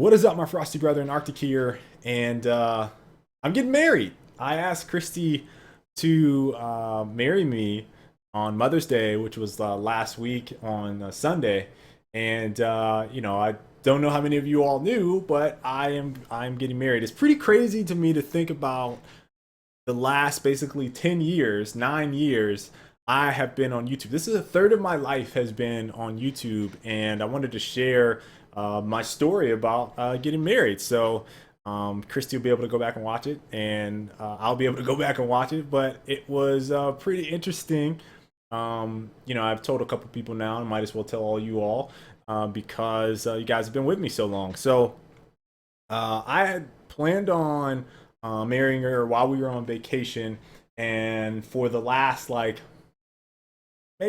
What is up, my frosty brother in Arctic here? And I'm getting married. I asked Kristi to marry me on Mother's Day, which was last week on Sunday. And I don't know how many of you all knew, but I'm getting married. It's pretty crazy to me to think about the last basically 10 years, 9 years. I have been on YouTube. This is a third of my life has been on YouTube, and I wanted to share my story about getting married. So Kristi will be able to go back and watch it, and I'll be able to go back and watch it. But it was pretty interesting. I've told a couple people now, and might as well tell all you all because you guys have been with me so long. So I had planned on marrying her while we were on vacation, and for the last I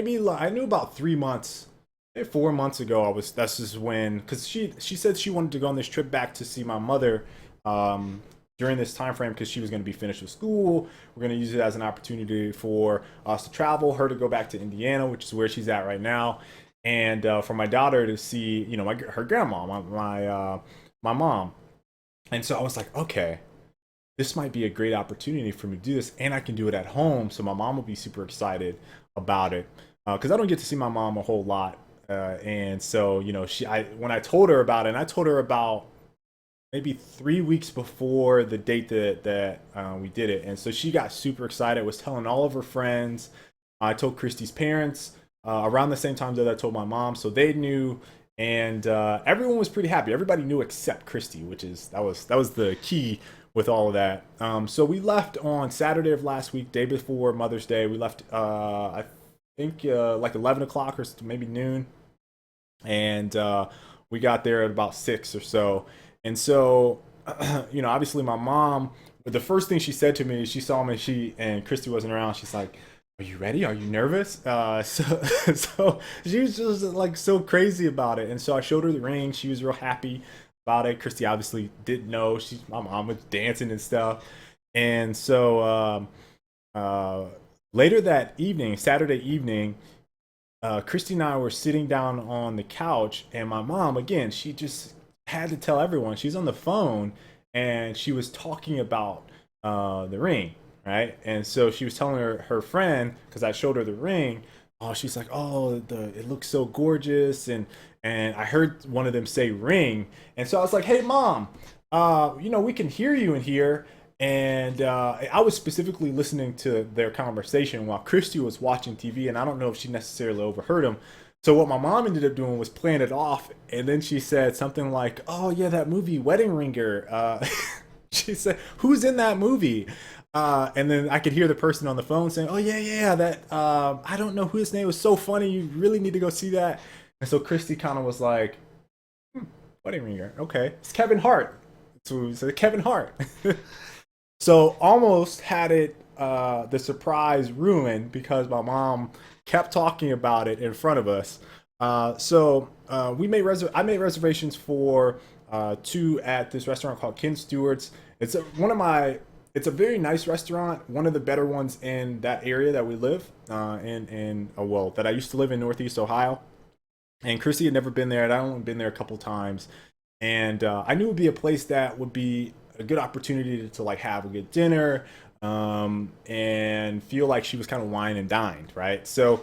knew about 3 months, maybe 4 months ago. That's just when, because she said she wanted to go on this trip back to see my mother during this time frame because she was going to be finished with school. We're going to use it as an opportunity for us to travel, her to go back to Indiana, which is where she's at right now, and for my daughter to see her grandma, my mom. And so I was like, okay, this might be a great opportunity for me to do this, and I can do it at home. So my mom will be super excited about it because I don't get to see my mom a whole lot. And so when I told her about it, and I told her about maybe 3 weeks before the date that we did it, and so she got super excited. Was telling all of her friends. I told Kristi's parents around the same time that I told my mom, so they knew, and everyone was pretty happy. Everybody knew except Kristi, which is that was the key with all of that. So we left on Saturday of last week, day before Mother's Day. We left, I think, like 11 o'clock or maybe noon, and we got there at about 6 or so. And so, obviously, my mom. The first thing she said to me, she saw me, she and Kristi wasn't around. She's like, "Are you ready? Are you nervous?" So she was just like so crazy about it, and so I showed her the ring. She was real happy about it. Kristi obviously didn't know. My mom was dancing and stuff, and so uh, later that evening, Saturday evening, Kristi and I were sitting down on the couch, and my mom, again, she just had to tell everyone. She's on the phone, and she was talking about the ring, right? And so she was telling her friend, because I showed her the ring. Oh, she's like, oh, it looks so gorgeous, and I heard one of them say ring, and so I was like, hey, mom, we can hear you in here. And I was specifically listening to their conversation while Kristi was watching TV, and I don't know if she necessarily overheard them. So what my mom ended up doing was playing it off, and then she said something like, "Oh yeah, that movie Wedding Ringer." She said, "Who's in that movie?" And then I could hear the person on the phone saying, "Oh yeah, yeah, that I don't know who his name was. So funny. You really need to go see that." And so Kristi kind of was like, "Wedding Ringer, okay, it's Kevin Hart." So we said Kevin Hart. So almost had it the surprise ruined because my mom kept talking about it in front of us. I made reservations for two at this restaurant called Ken Stewart's. It's a very nice restaurant, one of the better ones in that area that we live that I used to live in Northeast Ohio. And Chrissy had never been there, and I only been there a couple times. And I knew it would be a place that would be a good opportunity to like have a good dinner and feel like she was kind of wine and dined, right? So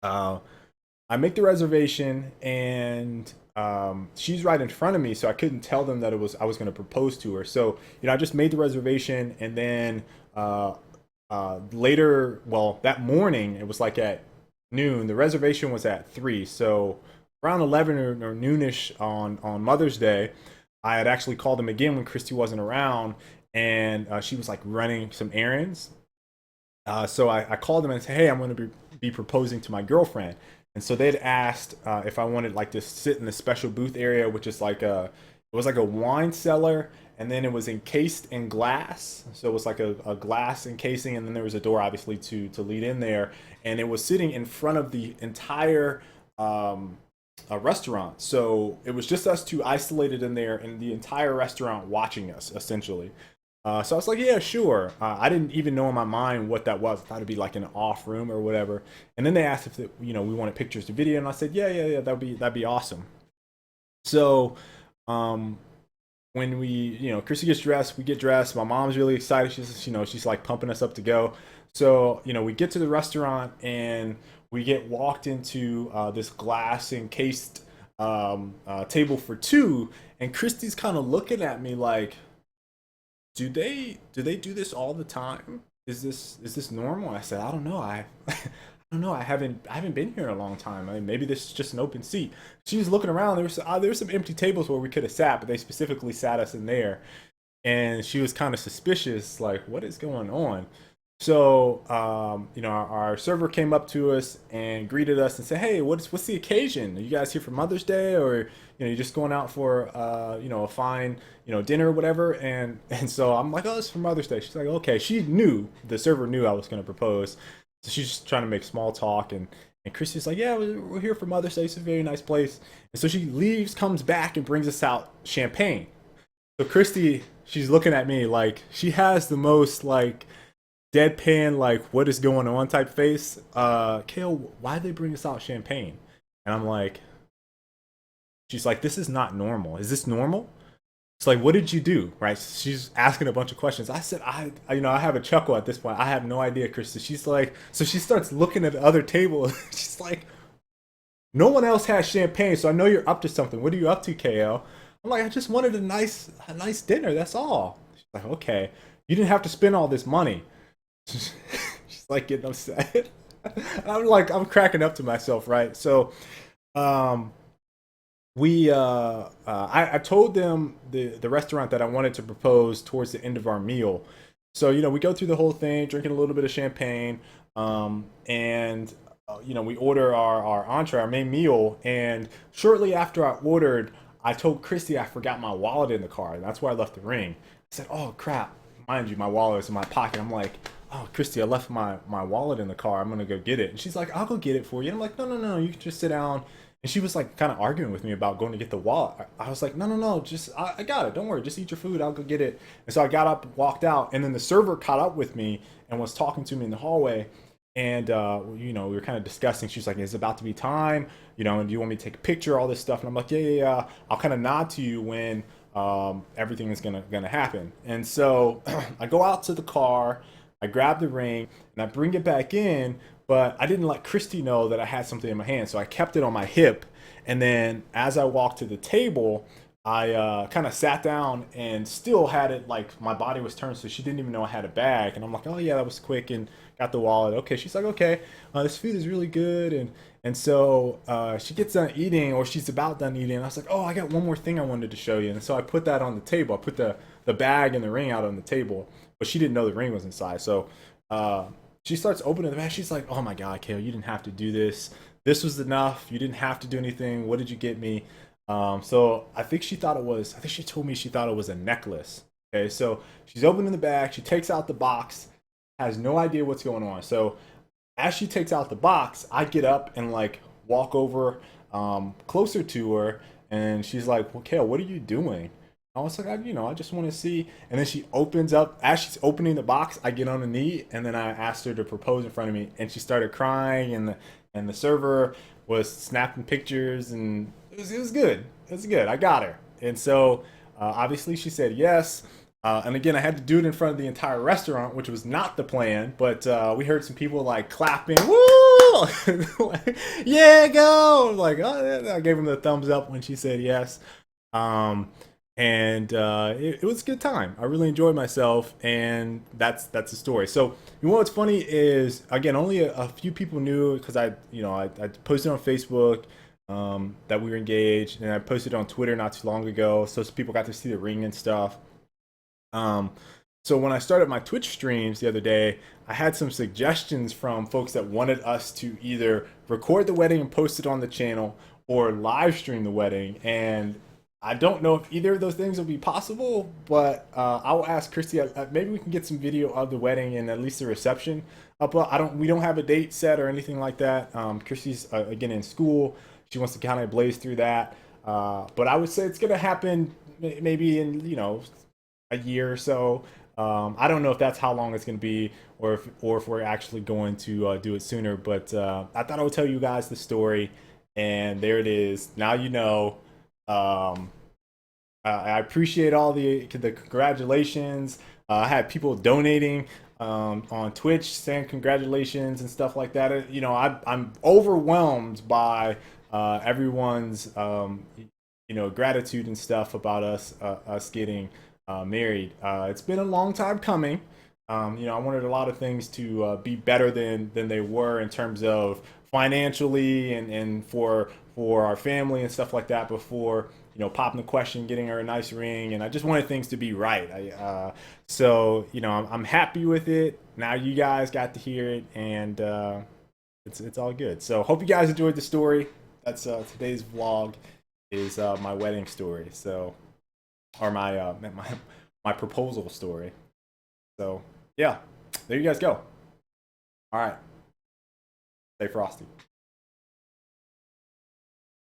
uh, I make the reservation, and she's right in front of me, so I couldn't tell them that I was going to propose to her. So I just made the reservation, and then later, well, that morning, it was like at noon. The reservation was at 3, so around 11 or noonish on Mother's Day, I had actually called them again when Kristi wasn't around, and she was like running some errands. So I called them and said, "Hey, I'm going to be proposing to my girlfriend." And so they'd asked if I wanted like to sit in the special booth area, which is it was like a wine cellar, and then it was encased in glass. So it was like a glass encasing, and then there was a door obviously to lead in there, and it was sitting in front of the entire restaurant. So it was just us two isolated in there, and the entire restaurant watching us essentially. So I was like, yeah, sure. I didn't even know in my mind what that was. I thought it'd be like an off room or whatever. And then they asked if we wanted pictures to video, and I said, yeah, yeah, yeah, that'd be awesome. So um, when we, Chrissy gets dressed, we get dressed. My mom's really excited. She's like pumping us up to go. So, we get to the restaurant and we get walked into this glass encased table for two. And Christy's kind of looking at me like, do they do this all the time? Is this normal? I said, I don't know. I don't know. I haven't been here in a long time. I mean, maybe this is just an open seat. She was looking around. There were some empty tables where we could have sat, but they specifically sat us in there. And she was kind of suspicious, like, what is going on? So, our server came up to us and greeted us and said, "Hey, what's the occasion? Are you guys here for Mother's Day, or you're just going out for a fine dinner or whatever?" And so I'm like, "Oh, it's for Mother's Day." She's like, "Okay." The server knew I was going to propose, so she's just trying to make small talk. And Christy's like, "Yeah, we're here for Mother's Day. It's a very nice place." And so she leaves, comes back, and brings us out champagne. So Christy, she's looking at me like she has the most like deadpan, like what is going on type face. Kale, why did they bring us out champagne? And I'm like, she's like, this is not normal. Is this normal? It's like, what did you do? Right? She's asking a bunch of questions. I said, I have a chuckle at this point. I have no idea, Krista. She's like, so she starts looking at the other table. She's like, no one else has champagne, so I know you're up to something. What are you up to, KL? I'm like, I just wanted a nice dinner. That's all. She's like, okay, you didn't have to spend all this money. She's like getting upset. I'm like, I'm cracking up to myself, right? So, um, I told them the restaurant that I wanted to propose towards the end of our meal. So we go through the whole thing, drinking a little bit of champagne, and we order our entree, our main meal. And shortly after I ordered, I told Christy I forgot my wallet in the car, and that's where I left the ring. I said, "Oh crap!" Mind you, my wallet is in my pocket. I'm like, "Oh, Christy, I left my wallet in the car. I'm gonna go get it." And she's like, "I'll go get it for you." And I'm like, "No, no, no, you can just sit down." And she was like kind of arguing with me about going to get the wallet. I was like, "No, no, no, just I got it. Don't worry, just eat your food. I'll go get it." And so I got up, walked out, and then the server caught up with me and was talking to me in the hallway. And we were kind of discussing. She's like, "It's about to be time. And do you want me to take a picture? All this stuff." And I'm like, "Yeah, yeah, yeah. I'll kind of nod to you when everything is gonna happen." And so I go out to the car. I grab the ring and I bring it back in, but I didn't let Christy know that I had something in my hand, so I kept it on my hip. And then as I walked to the table, I kind of sat down and still had it like my body was turned, so she didn't even know I had a bag. And I'm like, "Oh yeah, that was quick," and got the wallet. Okay, she's like, "Okay, this food is really good," and so she gets done eating, or she's about done eating. And I was like, "Oh, I got one more thing I wanted to show you," and so I put that on the table. I put the bag and the ring out on the table, but she didn't know the ring was inside. So uh, she starts opening the bag. She's like, "Oh my God, Kale, you didn't have to do this. This was enough. You didn't have to do anything. What did you get me?" So I think she thought it was. I think she told me she thought it was a necklace. Okay, so she's opening the bag. She takes out the box. Has no idea what's going on. So as she takes out the box, I get up and like walk over closer to her, and she's like, "Well, Kale, what are you doing?" I was like, I just want to see. And then she opens up. As she's opening the box, I get on a knee, and then I asked her to propose in front of me, and she started crying, and the server was snapping pictures, and it was good. It was good. I got her, and so obviously she said yes. And again, I had to do it in front of the entire restaurant, which was not the plan. But we heard some people like clapping, "Woo!" Like, "Yeah, go!" Like, oh, yeah. I gave them the thumbs up when she said yes. Um, and it was a good time. I really enjoyed myself, and that's the story. So, what's funny is again, only a few people knew because I posted on Facebook that we were engaged, and I posted on Twitter not too long ago, so some people got to see the ring and stuff. Um, so when I started my Twitch streams the other day, I had some suggestions from folks that wanted us to either record the wedding and post it on the channel or live stream the wedding. And I don't know if either of those things will be possible, but I will ask Christy. Maybe we can get some video of the wedding and at least the reception up. We don't have a date set or anything like that. Christy's again in school. She wants to kind of blaze through that. But I would say it's gonna happen maybe in a year or so. I don't know if that's how long it's going to be, or if we're actually going to do it sooner. But I thought I would tell you guys the story, and there it is. Now you know. Um, I appreciate all the congratulations. I had people donating on Twitch saying congratulations and stuff like that. You know, I'm overwhelmed by everyone's gratitude and stuff about us getting married. It's been a long time coming. You know, I wanted a lot of things to be better than they were in terms of financially and for our family and stuff like that before popping the question, getting her a nice ring, and I just wanted things to be right. So I'm happy with it. Now you guys got to hear it, and it's all good. So hope you guys enjoyed the story. That's today's vlog is my wedding story. So or my proposal story. So yeah, there you guys go. All right, stay frosty.